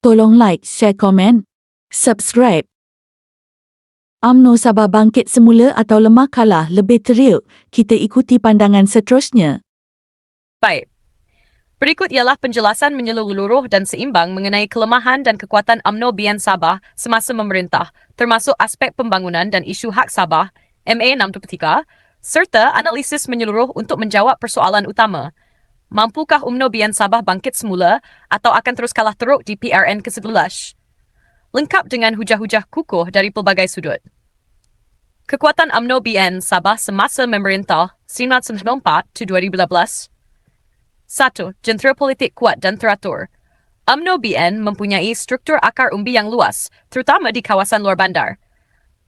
Tolong like, share, komen, subscribe. UMNO Sabah bangkit semula atau lemah kalah lebih teruk? Kita ikuti pandangan seterusnya. Baik. Berikut ialah penjelasan menyeluruh dan seimbang mengenai kelemahan dan kekuatan UMNO BN Sabah semasa memerintah, termasuk aspek pembangunan dan isu hak Sabah, MA 63, serta analisis menyeluruh untuk menjawab persoalan utama. Mampukah UMNO BN Sabah bangkit semula atau akan terus kalah teruk di PRN ke-11? Lengkap dengan hujah-hujah kukuh dari pelbagai sudut. Kekuatan UMNO BN Sabah semasa memerintah 1994-2012. 1. Jentera politik kuat dan teratur. UMNO BN mempunyai struktur akar umbi yang luas, terutama di kawasan luar bandar.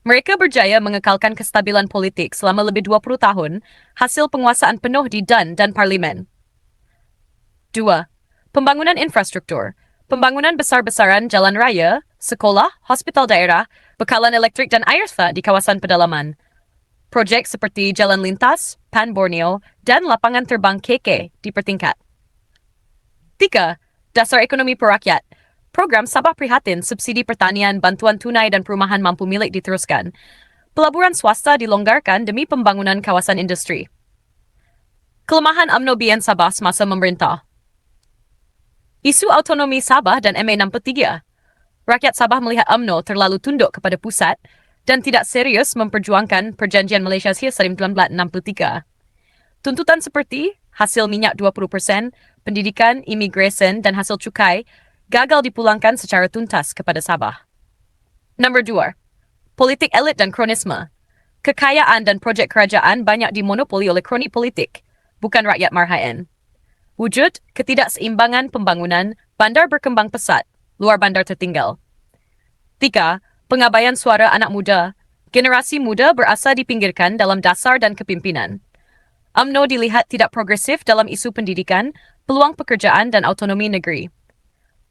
Mereka berjaya mengekalkan kestabilan politik selama lebih 20 tahun, hasil penguasaan penuh di DUN dan Parlimen. 2. Pembangunan infrastruktur. Pembangunan besar-besaran jalan raya, sekolah, hospital daerah, bekalan elektrik dan air di kawasan pedalaman. Projek seperti Jalan Lintas, Pan Borneo, dan lapangan terbang KK dipertingkat. 3. Dasar ekonomi perakyat. Program Sabah Prihatin, subsidi pertanian, bantuan tunai dan perumahan mampu milik diteruskan. Pelaburan swasta dilonggarkan demi pembangunan kawasan industri. Kelemahan UMNO BN Sabah semasa memerintah. Isu autonomi Sabah dan MA 63. Rakyat Sabah melihat UMNO terlalu tunduk kepada pusat dan tidak serius memperjuangkan Perjanjian Malaysia 1963. Tuntutan seperti hasil minyak 20%, pendidikan, imigresen dan hasil cukai gagal dipulangkan secara tuntas kepada Sabah. Nombor 2. Politik elit dan kronisme. Kekayaan dan projek kerajaan banyak dimonopoli oleh kroni politik, bukan rakyat marhaen. Wujud ketidakseimbangan pembangunan, bandar berkembang pesat, luar bandar tertinggal. 3. Pengabaian suara anak muda. Generasi muda berasa dipinggirkan dalam dasar dan kepimpinan. UMNO dilihat tidak progresif dalam isu pendidikan, peluang pekerjaan dan autonomi negeri.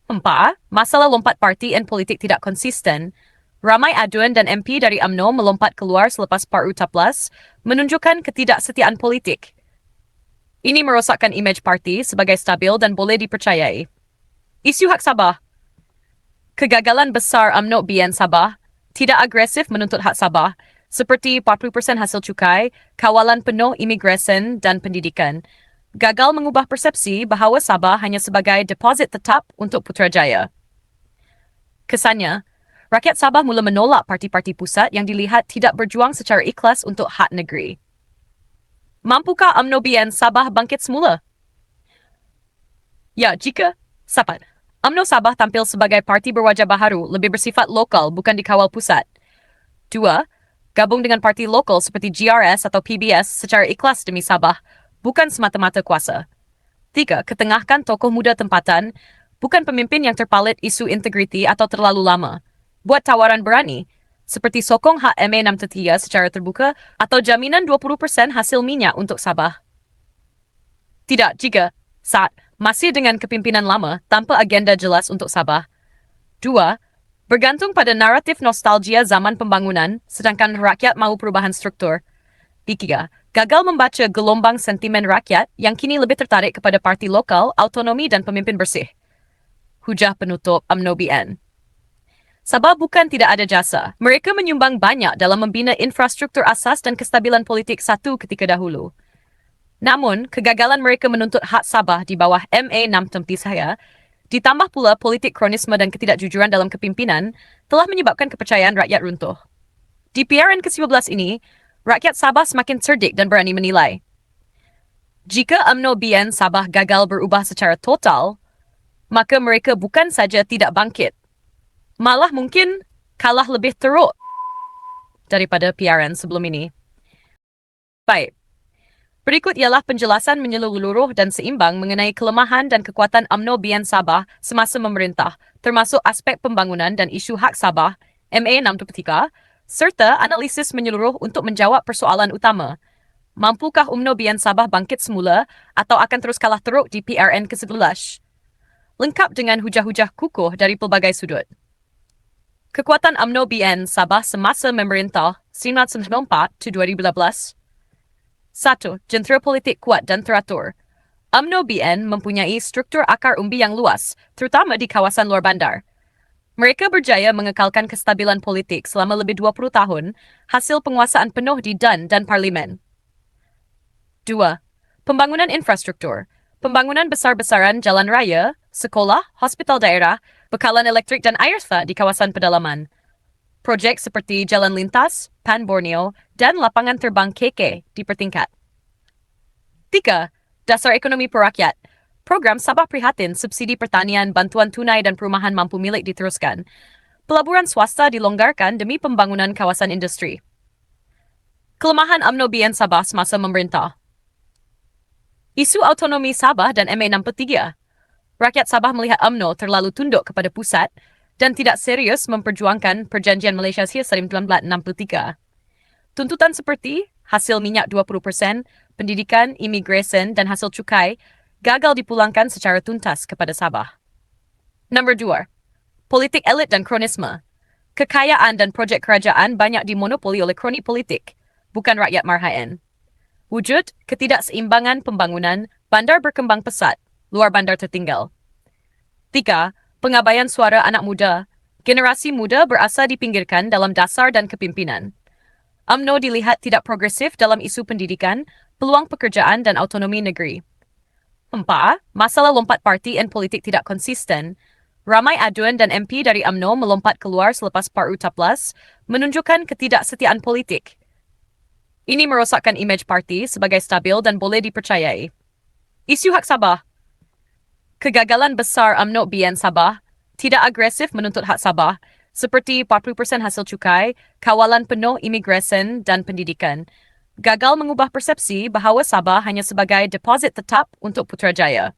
4. Masalah lompat parti dan politik tidak konsisten. Ramai aduan dan MP dari UMNO melompat keluar selepas PARU Taplas, menunjukkan ketidaksetiaan politik. Ini merosakkan imej parti sebagai stabil dan boleh dipercayai. Isu hak Sabah. Kegagalan besar UMNO BN Sabah, tidak agresif menuntut hak Sabah, seperti 40% hasil cukai, kawalan penuh imigresen dan pendidikan. Gagal mengubah persepsi bahawa Sabah hanya sebagai deposit tetap untuk Putrajaya. Kesannya, rakyat Sabah mula menolak parti-parti pusat yang dilihat tidak berjuang secara ikhlas untuk hak negeri. Mampukah UMNO BN Sabah bangkit semula? Ya, jika sapat. UMNO Sabah tampil sebagai parti berwajah baharu, lebih bersifat lokal bukan dikawal pusat. 2. Gabung dengan parti lokal seperti GRS atau PBS secara ikhlas demi Sabah, bukan semata-mata kuasa. 3. Ketengahkan tokoh muda tempatan, bukan pemimpin yang terpalit isu integriti atau terlalu lama. Buat tawaran berani, seperti sokong hak MA 63 secara terbuka atau jaminan 20% hasil minyak untuk Sabah. Tidak, jika saat masih dengan kepimpinan lama tanpa agenda jelas untuk Sabah. 2. Bergantung pada naratif nostalgia zaman pembangunan, sedangkan rakyat mahu perubahan struktur. 3. Gagal membaca gelombang sentimen rakyat yang kini lebih tertarik kepada parti lokal, autonomi dan pemimpin bersih. Hujah penutup UMNO BN. Sabah bukan tidak ada jasa. Mereka menyumbang banyak dalam membina infrastruktur asas dan kestabilan politik satu ketika dahulu. Namun, kegagalan mereka menuntut hak Sabah di bawah MA 63, ditambah pula politik kronisme dan ketidakjujuran dalam kepimpinan, telah menyebabkan kepercayaan rakyat runtuh. Di PRN ke-11 ini, rakyat Sabah semakin cerdik dan berani menilai. Jika UMNO BN Sabah gagal berubah secara total, maka mereka bukan saja tidak bangkit, malah mungkin kalah lebih teruk daripada PRN sebelum ini. Baik. Berikut ialah penjelasan menyeluruh dan seimbang mengenai kelemahan dan kekuatan UMNO BN Sabah semasa memerintah, termasuk aspek pembangunan dan isu hak Sabah, MA 63, serta analisis menyeluruh untuk menjawab persoalan utama. Mampukah UMNO BN Sabah bangkit semula atau akan terus kalah teruk di PRN ke-11? Lengkap dengan hujah-hujah kukuh dari pelbagai sudut. Kekuatan UMNO BN Sabah semasa memerintah 1994-2012. 1. Jentera politik kuat dan teratur. UMNO BN mempunyai struktur akar umbi yang luas, terutama di kawasan luar bandar. Mereka berjaya mengekalkan kestabilan politik selama lebih 20 tahun hasil penguasaan penuh di DAN dan Parlimen. 2. Pembangunan infrastruktur. Pembangunan besar-besaran jalan raya, sekolah, hospital daerah, bekalan elektrik dan air di kawasan pedalaman. Projek seperti Jalan Lintas, Pan Borneo, dan lapangan terbang KK dipertingkat. 3. Dasar ekonomi perakyat. Program Sabah Prihatin, subsidi pertanian, bantuan tunai dan perumahan mampu milik diteruskan. Pelaburan swasta dilonggarkan demi pembangunan kawasan industri. Kelemahan UMNO BN Sabah semasa memerintah. Isu autonomi Sabah dan MA63. Rakyat Sabah melihat UMNO terlalu tunduk kepada pusat dan tidak serius memperjuangkan Perjanjian Malaysia Sihir 1963. Tuntutan seperti hasil minyak 20%, pendidikan, imigresen, dan hasil cukai gagal dipulangkan secara tuntas kepada Sabah. Nombor 2. Politik elit dan kronisme. Kekayaan dan projek kerajaan banyak dimonopoli oleh kroni politik, bukan rakyat marhaen. Wujud ketidakseimbangan pembangunan, bandar berkembang pesat, luar bandar tertinggal. 3. Pengabaian suara anak muda. Generasi muda berasa dipinggirkan dalam dasar dan kepimpinan. UMNO dilihat tidak progresif dalam isu pendidikan, peluang pekerjaan dan autonomi negeri. 4. Masalah lompat parti dan politik tidak konsisten. Ramai aduan dan MP dari UMNO melompat keluar selepas PARU Taplas, menunjukkan ketidaksetiaan politik. Ini merosakkan imej parti sebagai stabil dan boleh dipercayai. Isu hak Sabah. Kegagalan besar UMNO BN Sabah, tidak agresif menuntut hak Sabah, seperti 40% hasil cukai, kawalan penuh imigresen dan pendidikan. Gagal mengubah persepsi bahawa Sabah hanya sebagai deposit tetap untuk Putrajaya.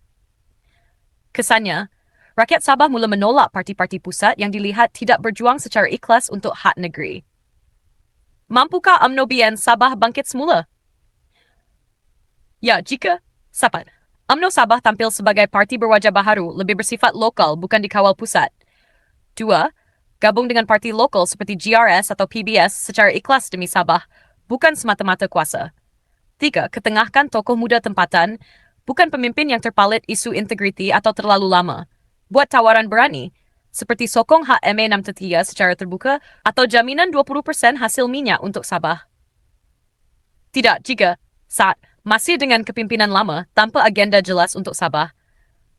Kesannya, rakyat Sabah mula menolak parti-parti pusat yang dilihat tidak berjuang secara ikhlas untuk hak negeri. Mampukah UMNO BN Sabah bangkit semula? Ya, jika sapat. UMNO Sabah tampil sebagai parti berwajah baharu, lebih bersifat lokal bukan dikawal pusat. 2. Gabung dengan parti lokal seperti GRS atau PBS secara ikhlas demi Sabah, bukan semata-mata kuasa. 3. Ketengahkan tokoh muda tempatan, bukan pemimpin yang terpalit isu integriti atau terlalu lama. Buat tawaran berani, seperti sokong hak MA63 secara terbuka atau jaminan 20% hasil minyak untuk Sabah. Tidak, jika saat masih dengan kepimpinan lama tanpa agenda jelas untuk Sabah.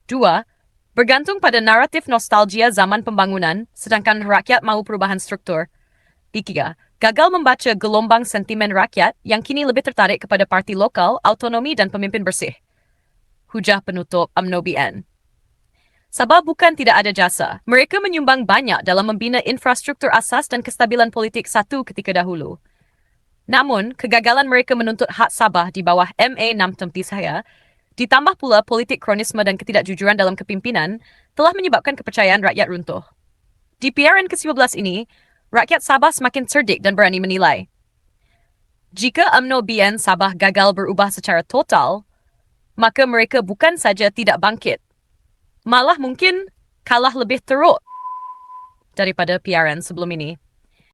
2. Bergantung pada naratif nostalgia zaman pembangunan, sedangkan rakyat mahu perubahan struktur. 3. Gagal membaca gelombang sentimen rakyat yang kini lebih tertarik kepada parti lokal, autonomi dan pemimpin bersih. Hujah penutup UMNO BN. Sabah bukan tidak ada jasa. Mereka menyumbang banyak dalam membina infrastruktur asas dan kestabilan politik satu ketika dahulu. Namun, kegagalan mereka menuntut hak Sabah di bawah MA63 ditambah pula politik kronisme dan ketidakjujuran dalam kepimpinan telah menyebabkan kepercayaan rakyat runtuh. Di PRN ke-19 ini, rakyat Sabah semakin cerdik dan berani menilai. Jika UMNO BN Sabah gagal berubah secara total, maka mereka bukan saja tidak bangkit, malah mungkin kalah lebih teruk daripada PRN sebelum ini.